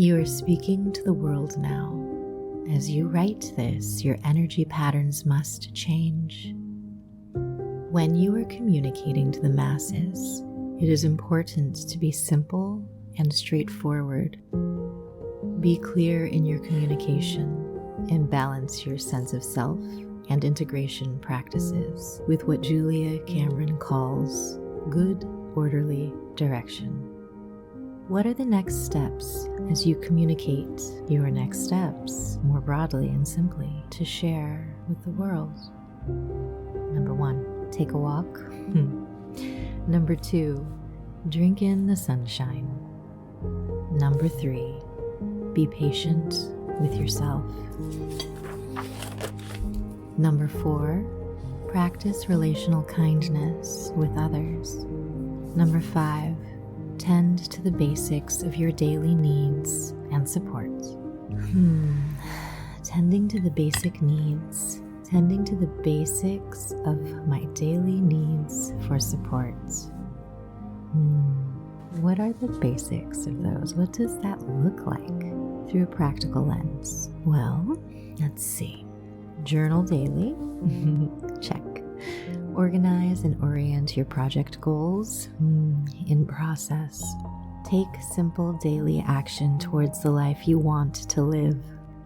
You are speaking to the world now. As you write this, your energy patterns must change. When you are communicating to the masses, it is important to be simple and straightforward. Be clear in your communication and balance your sense of self and integration practices with what Julia Cameron calls good, orderly direction. What are the next steps as you communicate your next steps more broadly and simply to share with the world? Number 1, take a walk. Number 2, drink in the sunshine. Number 3, be patient with yourself. Number 4, practice relational kindness with others. Number 5, tend to the basics of your daily needs and support. Tending to the basic needs. Tending to the basics of my daily needs for support. What are the basics of those? What does that look like through a practical lens? Well, let's see. Journal daily. Check. Organize and orient your project goals. In process. Take simple daily action towards the life you want to live.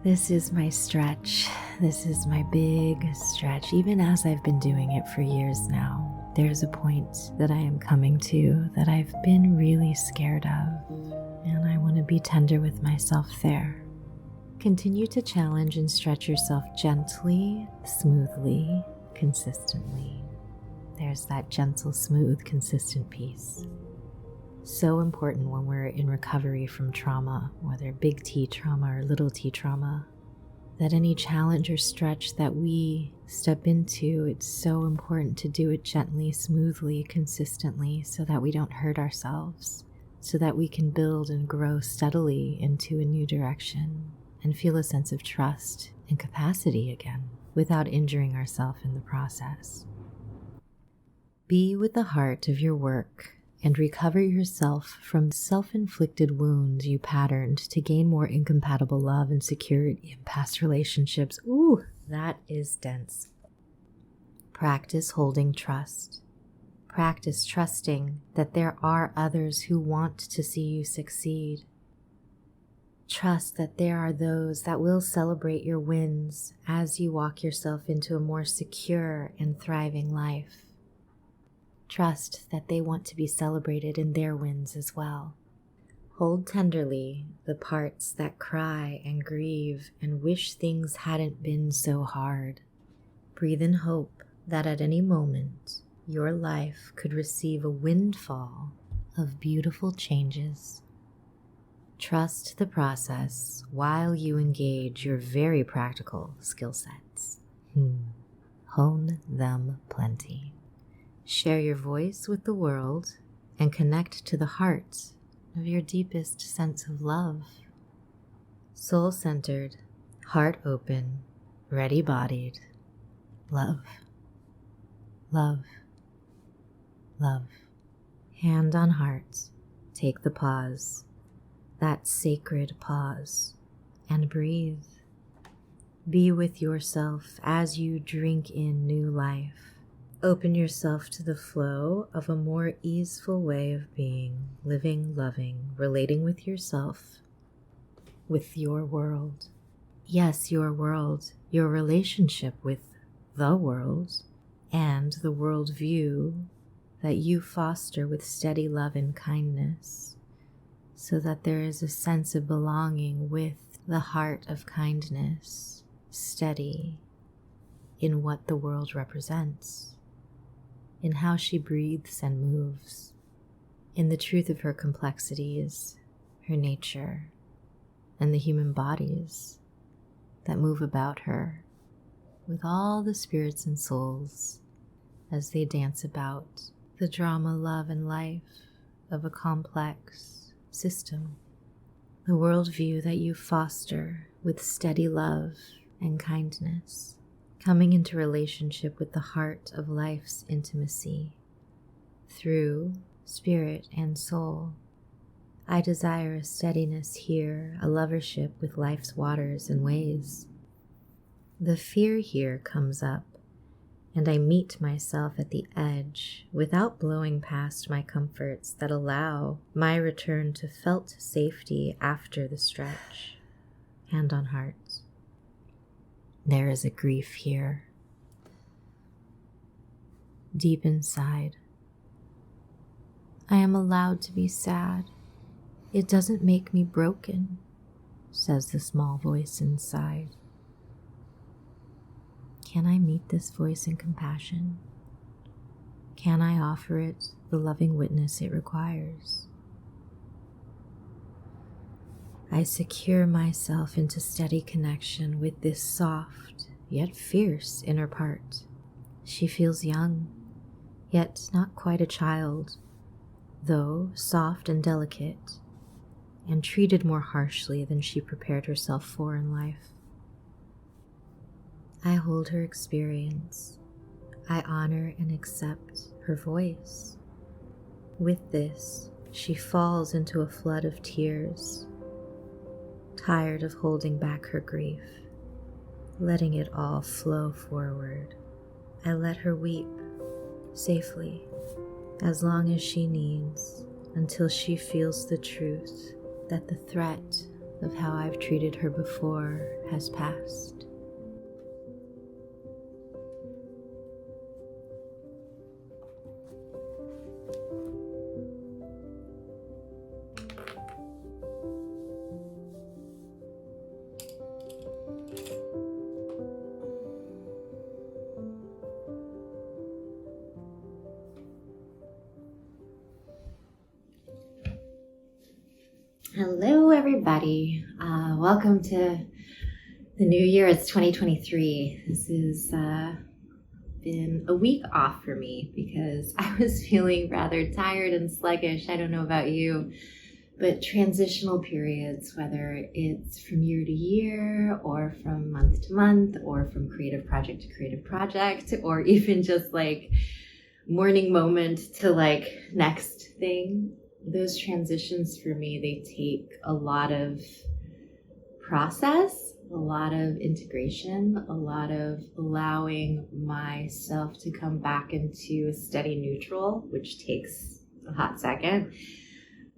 This is my stretch. This is my big stretch. Even as I've been doing it for years now, there's a point that I am coming to that I've been really scared of, and I want to be tender with myself there. Continue to challenge and stretch yourself gently, smoothly, consistently. There's that gentle, smooth, consistent piece. So important when we're in recovery from trauma, whether big T trauma or little t trauma, that any challenge or stretch that we step into, it's so important to do it gently, smoothly, consistently, so that we don't hurt ourselves, so that we can build and grow steadily into a new direction and feel a sense of trust and capacity again without injuring ourselves in the process. Be with the heart of your work and recover yourself from self-inflicted wounds you patterned to gain more incompatible love and security in past relationships. Ooh, that is dense. Practice holding trust. Practice trusting that there are others who want to see you succeed. Trust that there are those that will celebrate your wins as you walk yourself into a more secure and thriving life. Trust that they want to be celebrated in their wins as well. Hold tenderly the parts that cry and grieve and wish things hadn't been so hard. Breathe in hope that at any moment your life could receive a windfall of beautiful changes. Trust the process while you engage your very practical skill sets. Hone them plenty. Share your voice with the world and connect to the heart of your deepest sense of love. Soul-centered, heart open, ready-bodied. Love. Love. Love. Hand on heart. Take the pause. That sacred pause. And breathe. Be with yourself as you drink in new life. Open yourself to the flow of a more easeful way of being, living, loving, relating with yourself, with your world. Yes, your world, your relationship with the world, and the worldview that you foster with steady love and kindness, so that there is a sense of belonging with the heart of kindness, steady in what the world represents, in how she breathes and moves, in the truth of her complexities, her nature, and the human bodies that move about her, with all the spirits and souls as they dance about the drama, love, and life of a complex system. The worldview that you foster with steady love and kindness, coming into relationship with the heart of life's intimacy through spirit and soul, I desire a steadiness here, a lovership with life's waters and ways. The fear here comes up, and I meet myself at the edge without blowing past my comforts that allow my return to felt safety after the stretch. Hand on heart. There is a grief here, deep inside. I am allowed to be sad. It doesn't make me broken, says the small voice inside. Can I meet this voice in compassion? Can I offer it the loving witness it requires? I secure myself into steady connection with this soft yet fierce inner part. She feels young, yet not quite a child, though soft and delicate, and treated more harshly than she prepared herself for in life. I hold her experience. I honor and accept her voice. With this, she falls into a flood of tears, tired of holding back her grief, letting it all flow forward. I let her weep safely, as long as she needs, until she feels the truth that the threat of how I've treated her before has passed. Hello, everybody. Welcome to the new year. It's 2023. This has been a week off for me because I was feeling rather tired and sluggish. I don't know about you, but transitional periods, whether it's from year to year or from month to month or from creative project to creative project, or even just like morning moment to like next thing. Those transitions for me, they take a lot of process, a lot of integration, a lot of allowing myself to come back into a steady neutral, which takes a hot second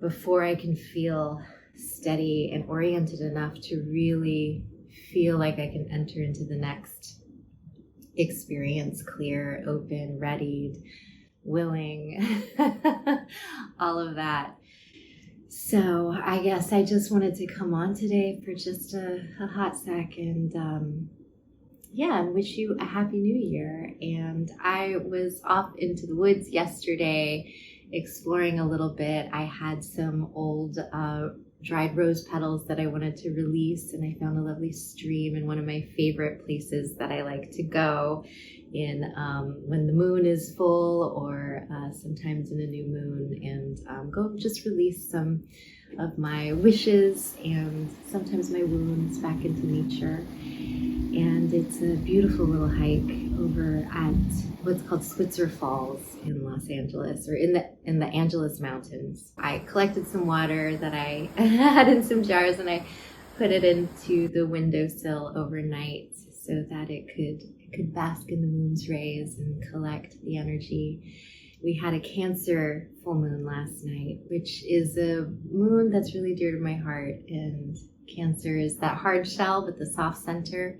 before I can feel steady and oriented enough to really feel like I can enter into the next experience clear, open, readied, willing, all of that. So I guess I just wanted to come on today for just a hot sec and and wish you a happy new year. And I was off into the woods yesterday exploring a little bit. I had some old dried rose petals that I wanted to release, and I found a lovely stream in one of my favorite places that I like to go in when the moon is full, or sometimes in a new moon, and go just release some of my wishes and sometimes my wounds back into nature. And it's a beautiful little hike over at what's called Switzer Falls in Los Angeles, or in the Angeles Mountains. I collected some water that I had in some jars, and I put it into the windowsill overnight so that it could bask in the moon's rays and collect the energy. We had a Cancer full moon last night, which is a moon that's really dear to my heart. And Cancer is that hard shell, but the soft center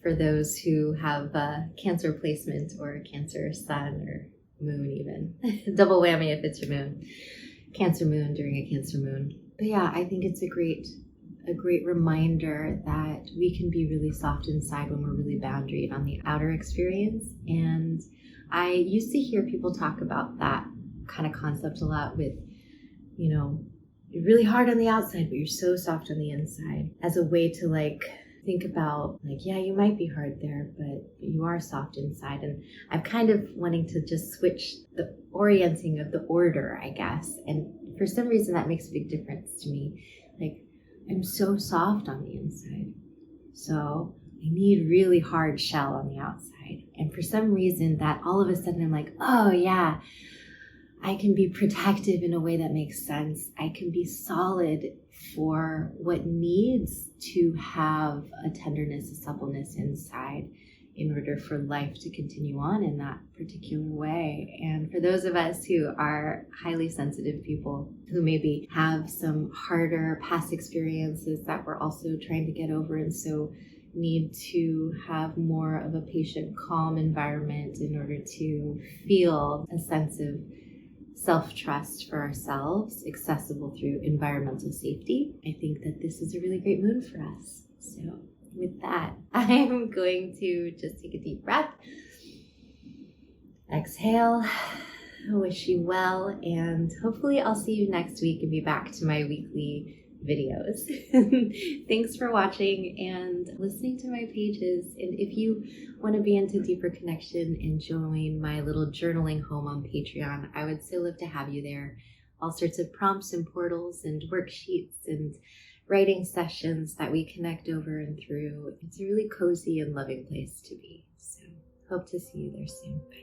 for those who have Cancer placement or Cancer sun or moon even. Double whammy if it's your moon. Cancer moon during a Cancer moon. But yeah, I think it's a great reminder that we can be really soft inside when we're really boundaried on the outer experience. And I used to hear people talk about that kind of concept a lot with, you're really hard on the outside, but you're so soft on the inside, as a way to like think about like, yeah, you might be hard there, but you are soft inside. And I'm kind of wanting to just switch the orienting of the order, I guess. And for some reason that makes a big difference to me. Like, I'm so soft on the inside, so I need really hard shell on the outside. And for some reason that all of a sudden I'm like, oh yeah, I can be protective in a way that makes sense. I can be solid for what needs to have a tenderness, a suppleness inside in order for life to continue on in that particular way. And for those of us who are highly sensitive people, who maybe have some harder past experiences that we're also trying to get over, and so need to have more of a patient, calm environment in order to feel a sense of self-trust for ourselves, accessible through environmental safety, I think that this is a really great moon for us. So with that, I'm going to just take a deep breath, exhale, wish you well, and hopefully I'll see you next week and be back to my weekly videos. Thanks for watching and listening to my pages. And if you want to be into deeper connection and join my little journaling home on Patreon, I would so love to have you there. All sorts of prompts and portals and worksheets and writing sessions that we connect over and through. It's a really cozy and loving place to be. So hope to see you there soon. Bye.